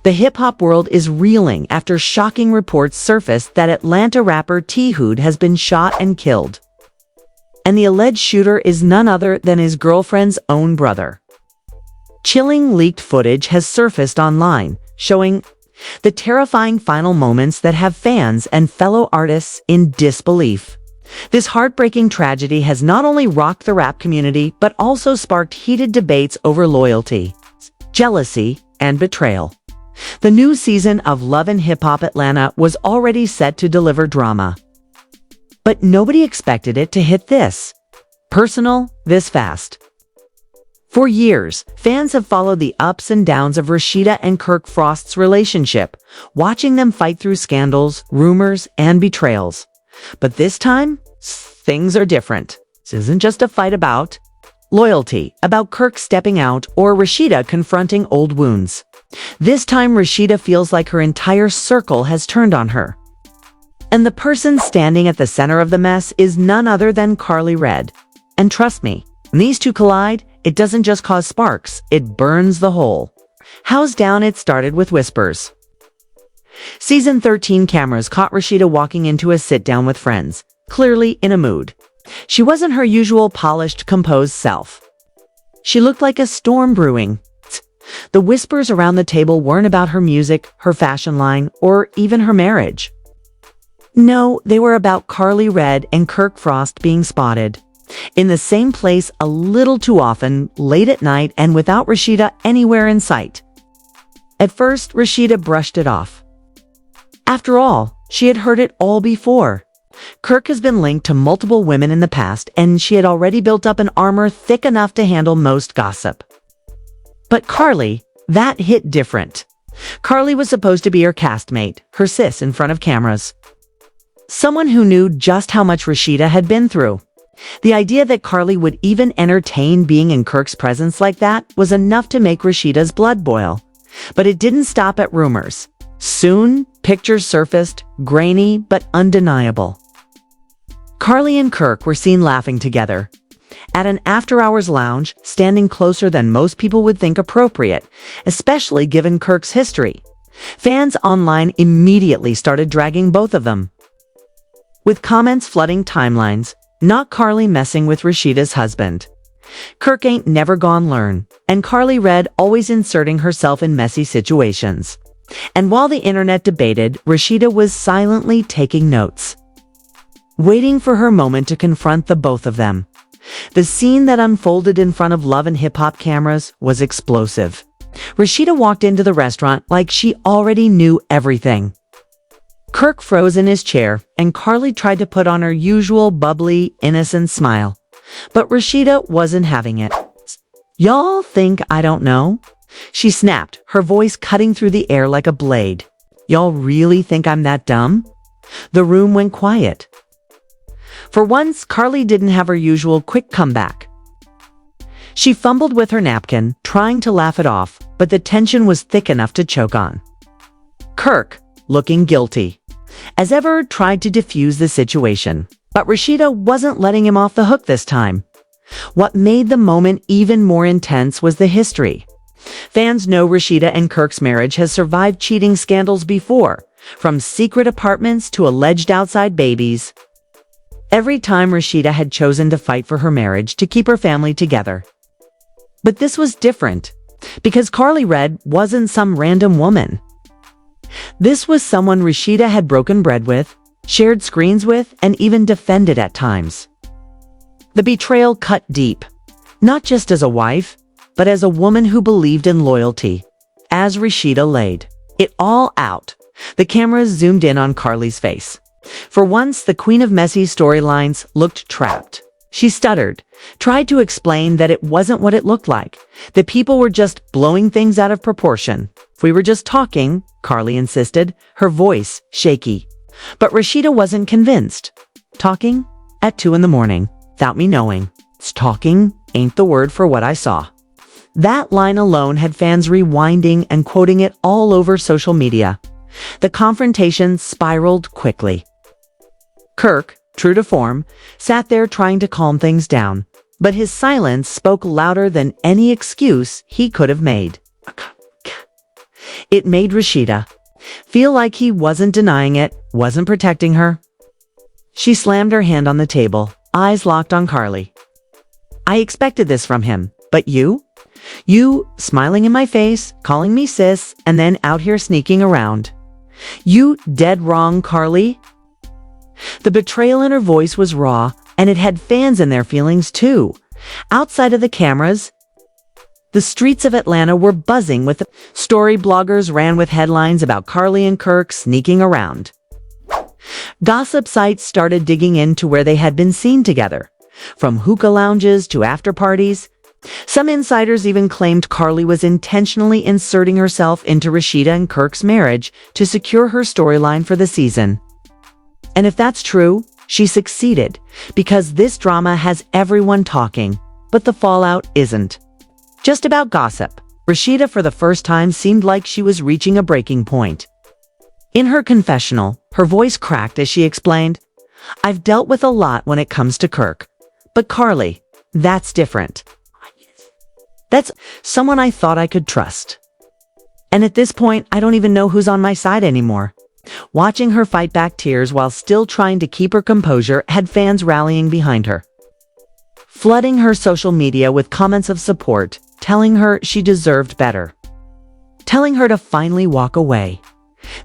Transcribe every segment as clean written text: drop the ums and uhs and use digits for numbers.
The hip-hop world is reeling after shocking reports surfaced that Atlanta rapper T-Hood has been shot and killed. And the alleged shooter is none other than his girlfriend's own brother. Chilling leaked footage has surfaced online, showing the terrifying final moments that have fans and fellow artists in disbelief. This heartbreaking tragedy has not only rocked the rap community, but also sparked heated debates over loyalty, jealousy, and betrayal. The new season of Love and Hip Hop Atlanta was already set to deliver drama. But nobody expected it to hit this personal this fast. For years, fans have followed the ups and downs of Rashida and Kirk Frost's relationship, watching them fight through scandals, rumors, and betrayals. But this time, things are different. This isn't just a fight about loyalty, about Kirk stepping out, or Rashida confronting old wounds. This time, Rashida feels like her entire circle has turned on her. And the person standing at the center of the mess is none other than Carly Red. And trust me, when these two collide, it doesn't just cause sparks, it burns the whole house down. It started with whispers. Season 13 cameras caught Rashida walking into a sit-down with friends, clearly in a mood. She wasn't her usual polished, composed self. She looked like a storm brewing. The whispers around the table weren't about her music, her fashion line, or even her marriage. No, they were about Carly Red and Kirk Frost being spotted in the same place a little too often, late at night, and without Rashida anywhere in sight. At first, Rashida brushed it off. After all, she had heard it all before. Kirk has been linked to multiple women in the past, and she had already built up an armor thick enough to handle most gossip. But Carly, that hit different. Carly was supposed to be her castmate, her sis in front of cameras. Someone who knew just how much Rashida had been through. The idea that Carly would even entertain being in Kirk's presence like that was enough to make Rashida's blood boil. But it didn't stop at rumors. Soon, pictures surfaced, grainy but undeniable. Carly and Kirk were seen laughing together at an after-hours lounge, standing closer than most people would think appropriate, especially given Kirk's history. Fans online immediately started dragging both of them, with comments flooding timelines. Not Carly messing with Rashida's husband. Kirk ain't never gone learn, and Carly Red always inserting herself in messy situations. And while the internet debated, Rashida was silently taking notes, waiting for her moment to confront the both of them. The scene that unfolded in front of Love and Hip Hop cameras was explosive. Rashida walked into the restaurant like she already knew everything. Kirk froze in his chair, and Carly tried to put on her usual bubbly, innocent smile. But Rashida wasn't having it. "Y'all think I don't know?" she snapped, her voice cutting through the air like a blade. "Y'all really think I'm that dumb?" The room went quiet. For once, Carly didn't have her usual quick comeback. She fumbled with her napkin, trying to laugh it off, but the tension was thick enough to choke on. Kirk, looking guilty, as ever, tried to defuse the situation, but Rashida wasn't letting him off the hook this time. What made the moment even more intense was the history. Fans know Rashida and Kirk's marriage has survived cheating scandals before, from secret apartments to alleged outside babies. Every time Rashida had chosen to fight for her marriage to keep her family together. But this was different, because Carly Red wasn't some random woman. This was someone Rashida had broken bread with, shared screens with, and even defended at times. The betrayal cut deep, not just as a wife, but as a woman who believed in loyalty. As Rashida laid it all out, the cameras zoomed in on Carly's face. For once, the queen of messy storylines looked trapped. She stuttered, tried to explain that it wasn't what it looked like, that people were just blowing things out of proportion. "If we were just talking," Carly insisted, her voice shaky. But Rashida wasn't convinced. "Talking? At 2 a.m, without me knowing. Talking ain't the word for what I saw." That line alone had fans rewinding and quoting it all over social media. The confrontation spiraled quickly. Kirk, true to form, sat there trying to calm things down, but his silence spoke louder than any excuse he could have made. It made Rashida feel like he wasn't denying it, wasn't protecting her. She slammed her hand on the table, eyes locked on Carly. I expected this from him, but you? You smiling in my face, calling me sis, and then out here sneaking around. You dead wrong, Carly. The betrayal in her voice was raw, and it had fans in their feelings too. Outside of the cameras, the streets of Atlanta were buzzing with story bloggers ran with headlines about Carly and Kirk sneaking around. Gossip sites started digging into where they had been seen together, from hookah lounges to after parties. Some insiders even claimed Carly was intentionally inserting herself into Rashida and Kirk's marriage to secure her storyline for the season. And if that's true, she succeeded, because this drama has everyone talking, but the fallout isn't just about gossip. Rashida for the first time seemed like she was reaching a breaking point. In her confessional, her voice cracked as she explained, I've dealt with a lot when it comes to Kirk, but Carly, that's different. That's someone I thought I could trust. And at this point, I don't even know who's on my side anymore. Watching her fight back tears while still trying to keep her composure had fans rallying behind her, flooding her social media with comments of support, telling her she deserved better, telling her to finally walk away.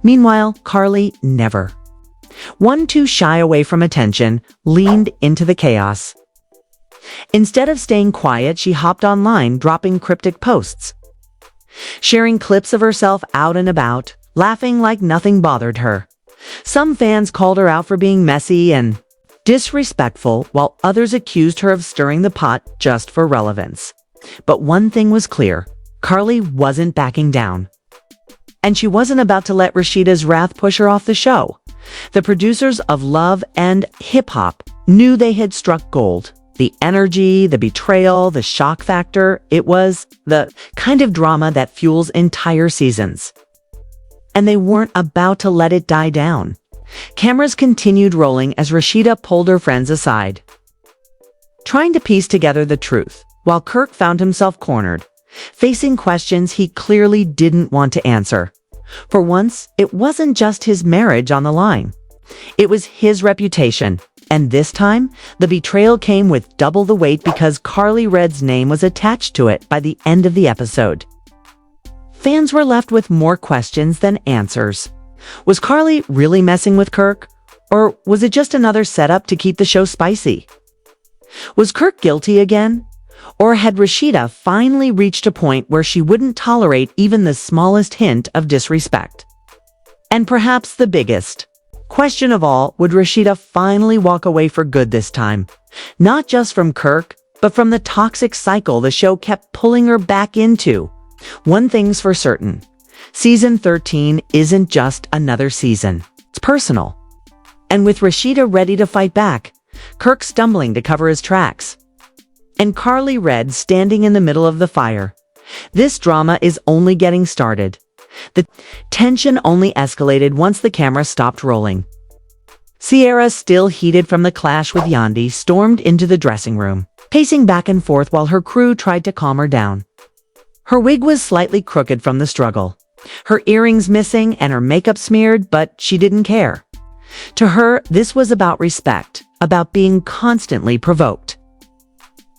Meanwhile, Carly never. One too shy away from attention, leaned into the chaos. Instead of staying quiet, she hopped online, dropping cryptic posts, sharing clips of herself out and about, laughing like nothing bothered her. Some fans called her out for being messy and disrespectful, while others accused her of stirring the pot just for relevance. But one thing was clear, Carly wasn't backing down. And she wasn't about to let Rashida's wrath push her off the show. The producers of Love and Hip Hop knew they had struck gold. The energy, the betrayal, the shock factor, it was the kind of drama that fuels entire seasons. And they weren't about to let it die down. Cameras continued rolling as Rashida pulled her friends aside, trying to piece together the truth, while Kirk found himself cornered, facing questions he clearly didn't want to answer. For once, it wasn't just his marriage on the line. It was his reputation. And this time, the betrayal came with double the weight because Carly Red's name was attached to it by the end of the episode. Fans were left with more questions than answers. Was Carly really messing with Kirk? Or was it just another setup to keep the show spicy? Was Kirk guilty again? Or had Rashida finally reached a point where she wouldn't tolerate even the smallest hint of disrespect? And perhaps the biggest question of all, would Rashida finally walk away for good this time? Not just from Kirk, but from the toxic cycle the show kept pulling her back into. One thing's for certain, season 13 isn't just another season. It's personal. And with Rashida ready to fight back, Kirk stumbling to cover his tracks, and Carly Red standing in the middle of the fire, this drama is only getting started. The tension only escalated once the camera stopped rolling. Sierra, still heated from the clash with Yandi, stormed into the dressing room, pacing back and forth while her crew tried to calm her down. Her wig was slightly crooked from the struggle, her earrings missing and her makeup smeared, but she didn't care. To her, this was about respect, about being constantly provoked,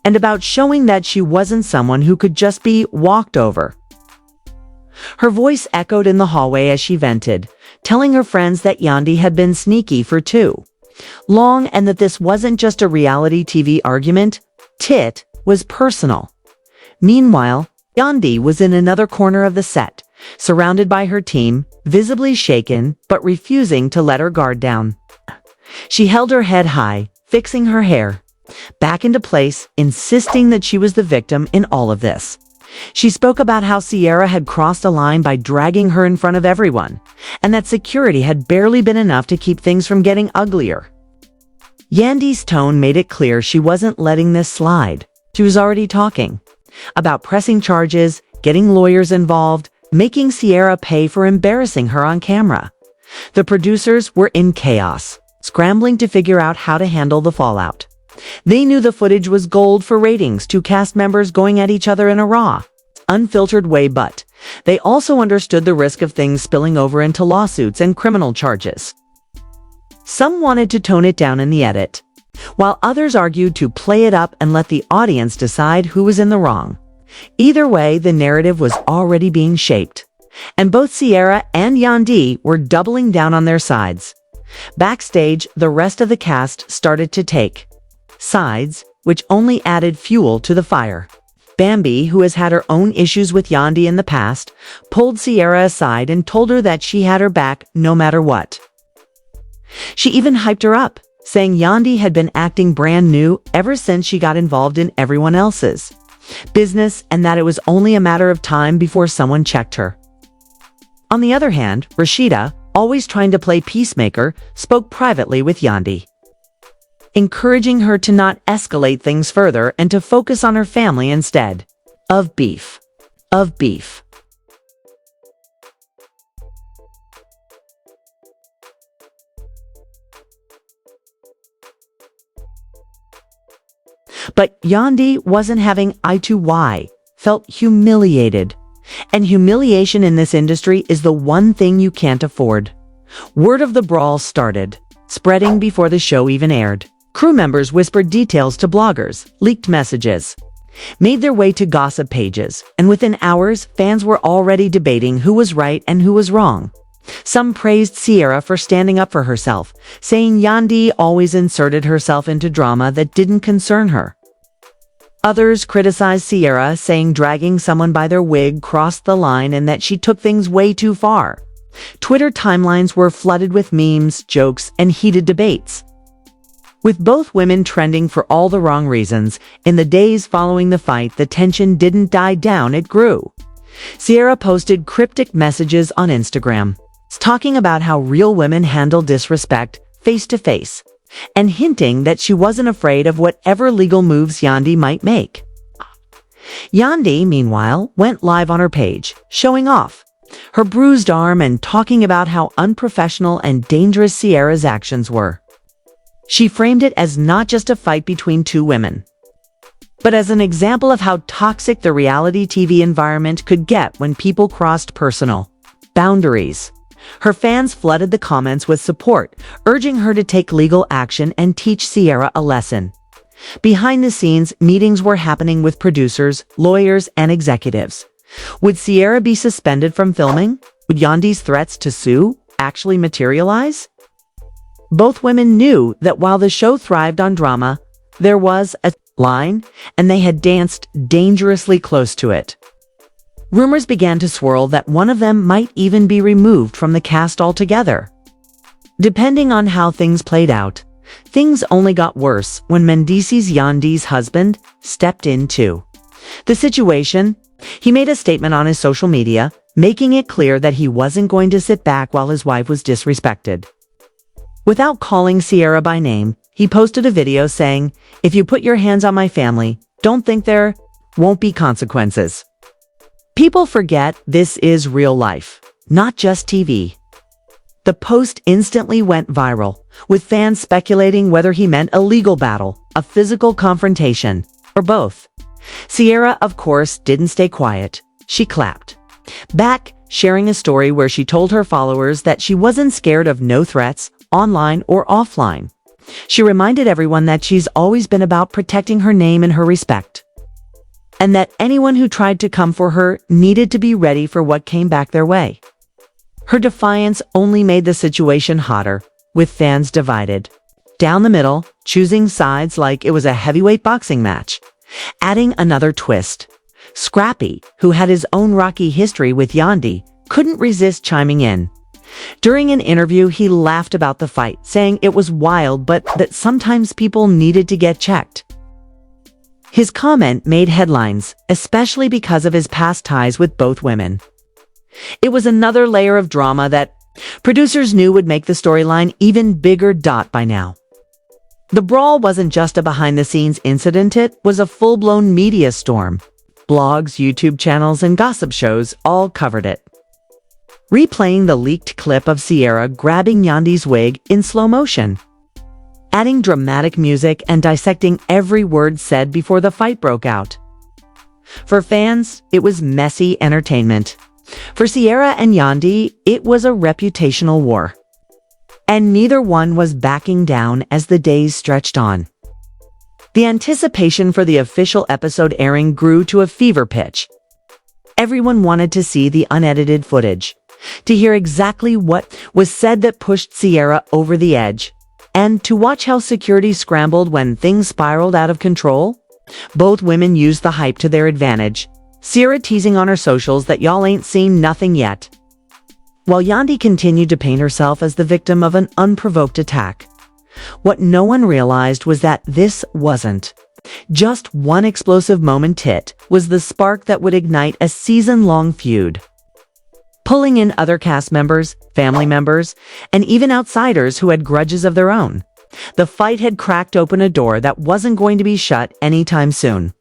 and about showing that she wasn't someone who could just be walked over. Her voice echoed in the hallway as she vented, telling her friends that Yandi had been sneaky for too long and that this wasn't just a reality TV argument. It was personal. Meanwhile, Yandi was in another corner of the set, surrounded by her team, visibly shaken but refusing to let her guard down. She held her head high, fixing her hair back into place, insisting that she was the victim in all of this. She spoke about how Sierra had crossed a line by dragging her in front of everyone, and that security had barely been enough to keep things from getting uglier. Yandi's tone made it clear she wasn't letting this slide. She was already talking about pressing charges, getting lawyers involved, making Sierra pay for embarrassing her on camera. The producers were in chaos, scrambling to figure out how to handle the fallout. They knew the footage was gold for ratings, two cast members going at each other in a raw, unfiltered way, but They also understood the risk of things spilling over into lawsuits and criminal charges. Some wanted to tone it down in the edit, while others argued to play it up and let the audience decide who was in the wrong. Either way, the narrative was already being shaped, and both Sierra and Yandi were doubling down on their sides. Backstage, the rest of the cast started to take sides, which only added fuel to the fire. Bambi, who has had her own issues with Yandi in the past, pulled Sierra aside and told her that she had her back no matter what. She even hyped her up, saying Yandi had been acting brand new ever since she got involved in everyone else's business and that it was only a matter of time before someone checked her. On the other hand, Rashida, always trying to play peacemaker, spoke privately with Yandi, encouraging her to not escalate things further and to focus on her family instead of beef. But Yandi wasn't having I2Y, felt humiliated. And humiliation in this industry is the one thing you can't afford. Word of the brawl started, spreading before the show even aired. Crew members whispered details to bloggers, leaked messages, made their way to gossip pages, and within hours, fans were already debating who was right and who was wrong. Some praised Sierra for standing up for herself, saying Yandi always inserted herself into drama that didn't concern her. Others criticized Sierra, saying dragging someone by their wig crossed the line and that she took things way too far. Twitter timelines were flooded with memes, jokes, and heated debates. With both women trending for all the wrong reasons, in the days following the fight, the tension didn't die down, it grew. Sierra posted cryptic messages on Instagram, talking about how real women handle disrespect face to face, and hinting that she wasn't afraid of whatever legal moves Yandi might make. Yandi, meanwhile, went live on her page, showing off her bruised arm and talking about how unprofessional and dangerous Sierra's actions were. She framed it as not just a fight between two women, but as an example of how toxic the reality TV environment could get when people crossed personal boundaries. Her fans flooded the comments with support, urging her to take legal action and teach Sierra a lesson. Behind the scenes, meetings were happening with producers, lawyers, and executives. Would Sierra be suspended from filming? Would Yandi's threats to sue actually materialize? Both women knew that while the show thrived on drama, there was a line, and they had danced dangerously close to it. Rumors began to swirl that one of them might even be removed from the cast altogether. Depending on how things played out, things only got worse when Mendice's Yandi's husband stepped in too. The situation, he made a statement on his social media, making it clear that he wasn't going to sit back while his wife was disrespected. Without calling Sierra by name, he posted a video saying, "If you put your hands on my family, don't think there won't be consequences." People forget this is real life, not just TV. The post instantly went viral, with fans speculating whether he meant a legal battle, a physical confrontation, or both. Sierra, of course, didn't stay quiet. She clapped back, sharing a story where she told her followers that she wasn't scared of no threats, online or offline. She reminded everyone that she's always been about protecting her name and her respect, and that anyone who tried to come for her needed to be ready for what came back their way. Her defiance only made the situation hotter, with fans divided down the middle, choosing sides like it was a heavyweight boxing match. Adding another twist, Scrappy, who had his own rocky history with Yandi, couldn't resist chiming in. During an interview, he laughed about the fight, saying it was wild but that sometimes people needed to get checked. His comment made headlines, especially because of his past ties with both women. It was another layer of drama that producers knew would make the storyline even bigger. By now, the brawl wasn't just a behind-the-scenes incident, it was a full-blown media storm. Blogs, YouTube channels, and gossip shows all covered it, replaying the leaked clip of Sierra grabbing Yandi's wig in slow motion, adding dramatic music and dissecting every word said before the fight broke out. For fans, it was messy entertainment, For Sierra and Yandi, it was a reputational war. And neither one was backing down as the days stretched on. The anticipation for the official episode airing grew to a fever pitch. Everyone wanted to see the unedited footage, to hear exactly what was said that pushed Sierra over the edge, and to watch how security scrambled when things spiraled out of control. Both women used the hype to their advantage, Sierra teasing on her socials that y'all ain't seen nothing yet, while Yandi continued to paint herself as the victim of an unprovoked attack. What no one realized was that this wasn't just one explosive moment. It was the spark that would ignite a season-long feud. Pulling in other cast members, family members, and even outsiders who had grudges of their own. The fight had cracked open a door that wasn't going to be shut anytime soon.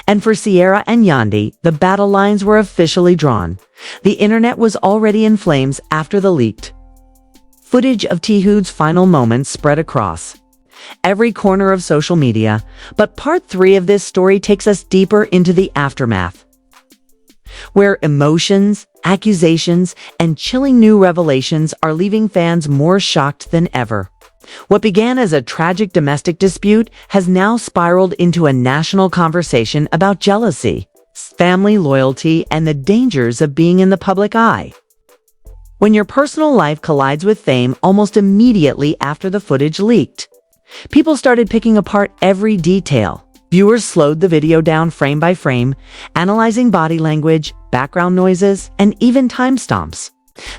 And for Sierra and Yandi, the battle lines were officially drawn. The internet was already in flames after the leaked footage of Tihu's final moments spread across every corner of social media. But part 3 of this story takes us deeper into the aftermath, where emotions, accusations, and chilling new revelations are leaving fans more shocked than ever. What began as a tragic domestic dispute has now spiraled into a national conversation about jealousy, family loyalty, and the dangers of being in the public eye. When your personal life collides with fame almost immediately after the footage leaked, people started picking apart every detail. Viewers slowed the video down frame by frame, analyzing body language, background noises, and even timestamps.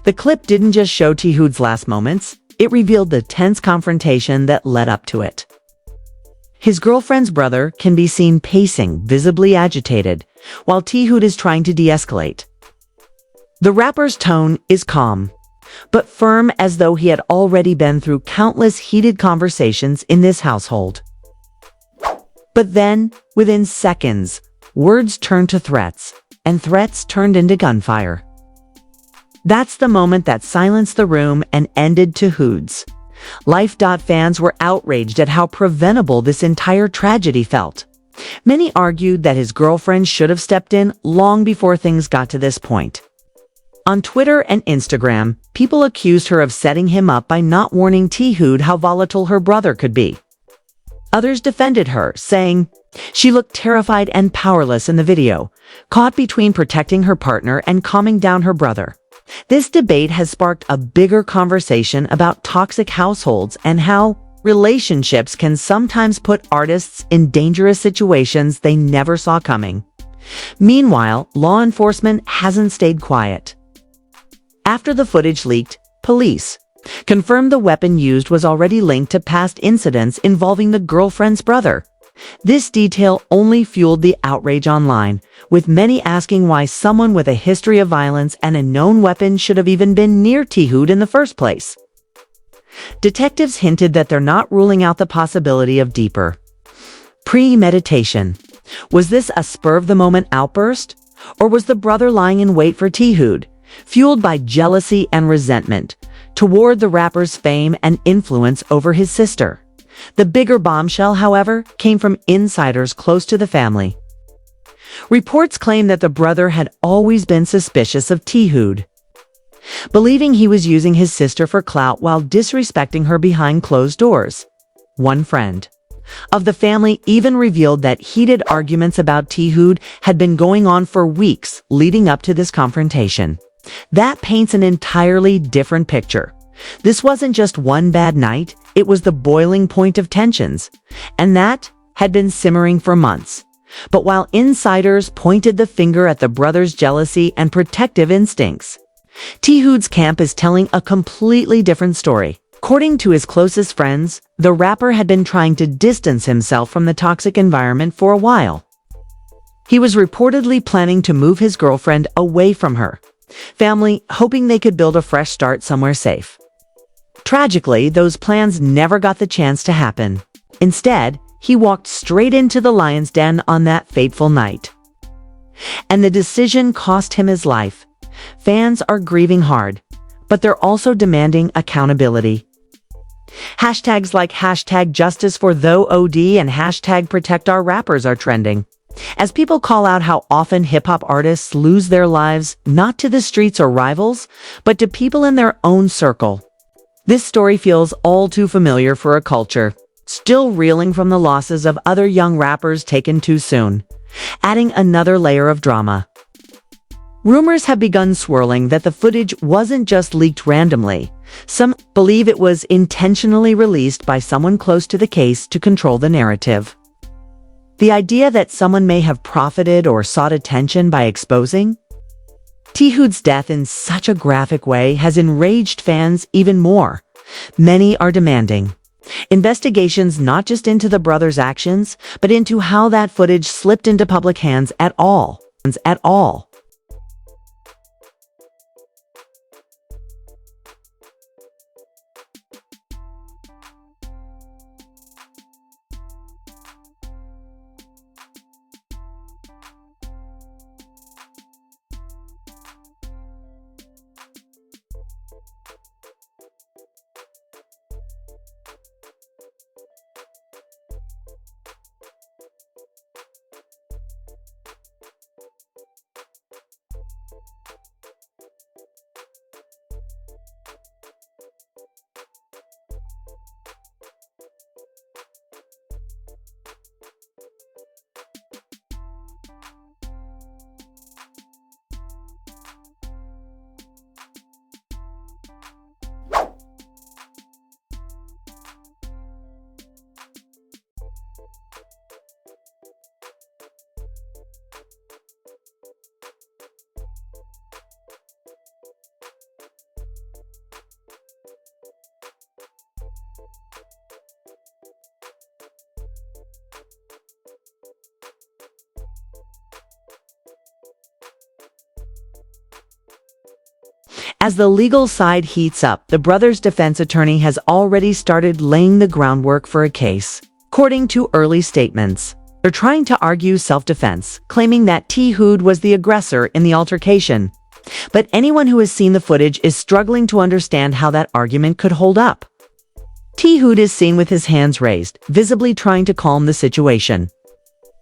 The clip didn't just show Tihu's last moments, it revealed the tense confrontation that led up to it. His girlfriend's brother can be seen pacing, visibly agitated, while Tihu is trying to de-escalate. The rapper's tone is calm, but firm, as though he had already been through countless heated conversations in this household. But then, within seconds, words turned to threats, and threats turned into gunfire. That's the moment that silenced the room and ended Tihu's life. Fans were outraged at how preventable this entire tragedy felt. Many argued that his girlfriend should have stepped in long before things got to this point. On Twitter and Instagram, people accused her of setting him up by not warning Tihu how volatile her brother could be. Others defended her, saying she looked terrified and powerless in the video, caught between protecting her partner and calming down her brother. This debate has sparked a bigger conversation about toxic households and how relationships can sometimes put artists in dangerous situations they never saw coming. Meanwhile, law enforcement hasn't stayed quiet. After the footage leaked, police confirmed the weapon used was already linked to past incidents involving the girlfriend's brother. This detail only fueled the outrage online, with many asking why someone with a history of violence and a known weapon should have even been near Tihu in the first place. Detectives hinted that they're not ruling out the possibility of deeper premeditation. Was this a spur-of-the-moment outburst? Or was the brother lying in wait for Tihu, fueled by jealousy and resentment, toward the rapper's fame and influence over his sister? The bigger bombshell, however, came from insiders close to the family. Reports claim that the brother had always been suspicious of Tihu, believing he was using his sister for clout while disrespecting her behind closed doors. One friend of the family even revealed that heated arguments about Tihu had been going on for weeks leading up to this confrontation. That paints an entirely different picture. This wasn't just one bad night, it was the boiling point of tensions, and that had been simmering for months. But while insiders pointed the finger at the brother's jealousy and protective instincts, Tihu's camp is telling a completely different story. According to his closest friends, the rapper had been trying to distance himself from the toxic environment for a while. He was reportedly planning to move his girlfriend away from her family, hoping they could build a fresh start somewhere safe. Tragically, those plans never got the chance to happen. Instead, he walked straight into the lion's den on that fateful night. And the decision cost him his life. Fans are grieving hard, but they're also demanding accountability. Hashtags like #JusticeForTheOD and #ProtectOurRappers are trending. As people call out how often hip-hop artists lose their lives not to the streets or rivals, but to people in their own circle. This story feels all too familiar for a culture still reeling from the losses of other young rappers taken too soon, adding another layer of drama. Rumors have begun swirling that the footage wasn't just leaked randomly. Some believe it was intentionally released by someone close to the case to control the narrative. The idea that someone may have profited or sought attention by exposing T-Hood's death in such a graphic way has enraged fans even more. Many are demanding investigations not just into the brothers' actions, but into how that footage slipped into public hands at all. As the legal side heats up, the brothers' defense attorney has already started laying the groundwork for a case. According to early statements, they're trying to argue self-defense, claiming that T-Hood was the aggressor in the altercation. But anyone who has seen the footage is struggling to understand how that argument could hold up. T-Hood is seen with his hands raised, visibly trying to calm the situation.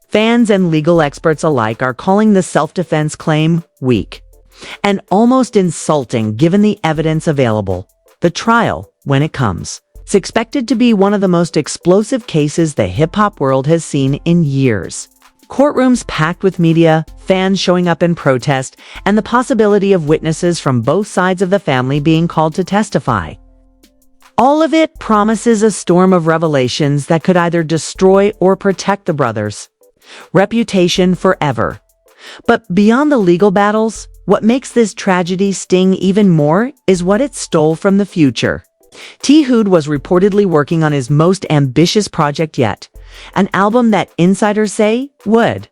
Fans and legal experts alike are calling the self-defense claim weak and almost insulting given the evidence available. The trial, when it comes, is expected to be one of the most explosive cases the hip-hop world has seen in years. Courtrooms packed with media, fans showing up in protest, and the possibility of witnesses from both sides of the family being called to testify. All of it promises a storm of revelations that could either destroy or protect the brothers' reputation forever. But beyond the legal battles, what makes this tragedy sting even more is what it stole from the future. T-Hood was reportedly working on his most ambitious project yet, an album that insiders say would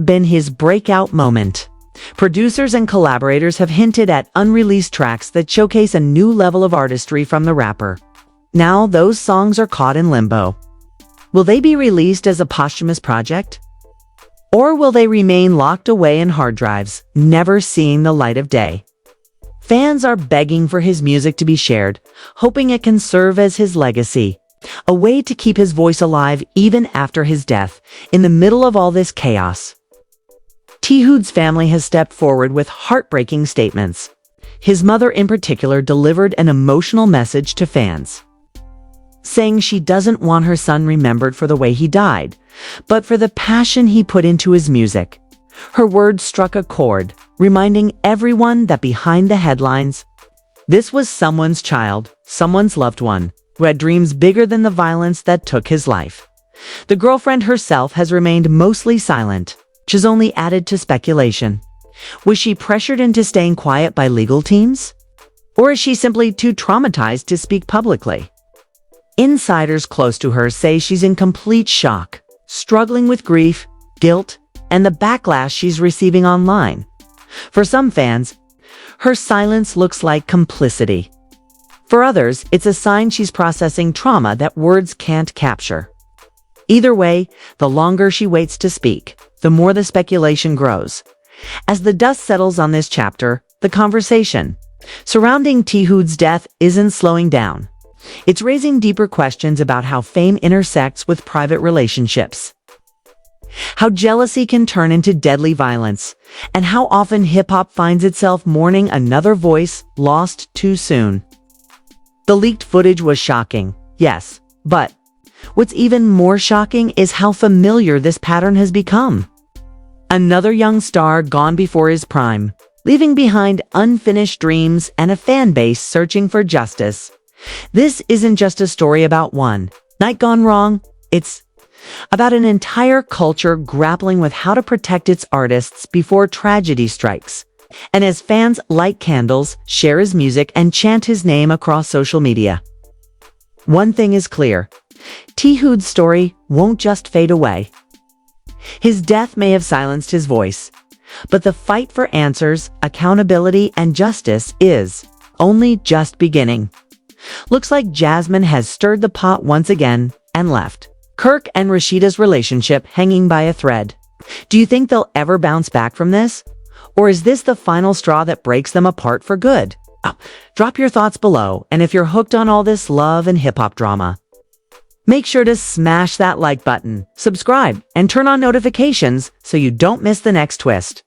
been his breakout moment. Producers and collaborators have hinted at unreleased tracks that showcase a new level of artistry from the rapper. Now those songs are caught in limbo. Will they be released as a posthumous project? Or will they remain locked away in hard drives, never seeing the light of day? Fans are begging for his music to be shared, hoping it can serve as his legacy, a way to keep his voice alive even after his death, in the middle of all this chaos. T-Hood's family has stepped forward with heartbreaking statements. His mother in particular delivered an emotional message to fans, saying she doesn't want her son remembered for the way he died, but for the passion he put into his music. Her words struck a chord, reminding everyone that behind the headlines, this was someone's child, someone's loved one, who had dreams bigger than the violence that took his life. The girlfriend herself has remained mostly silent, which has only added to speculation. Was she pressured into staying quiet by legal teams? Or is she simply too traumatized to speak publicly? Insiders close to her say she's in complete shock, struggling with grief, guilt, and the backlash she's receiving online. For some fans, her silence looks like complicity. For others, it's a sign she's processing trauma that words can't capture. Either way, the longer she waits to speak, the more the speculation grows. As the dust settles on this chapter, the conversation surrounding T-Hood's death isn't slowing down. It's raising deeper questions about how fame intersects with private relationships. how jealousy can turn into deadly violence, and how often hip-hop finds itself mourning another voice lost too soon. The leaked footage was shocking, yes, but what's even more shocking is how familiar this pattern has become. Another young star gone before his prime, leaving behind unfinished dreams and a fan base searching for justice. This isn't just a story about one night gone wrong, it's about an entire culture grappling with how to protect its artists before tragedy strikes. And as fans light candles, share his music, and chant his name across social media. One thing is clear. T-Hood's story won't just fade away. His death may have silenced his voice, but the fight for answers, accountability, and justice is only just beginning. Looks like Jasmine has stirred the pot once again and left Kirk and Rashida's relationship hanging by a thread. Do you think they'll ever bounce back from this? Or is this the final straw that breaks them apart for good? Drop your thoughts below, and if you're hooked on all this love and hip-hop drama, make sure to smash that like button, subscribe, and turn on notifications so you don't miss the next twist.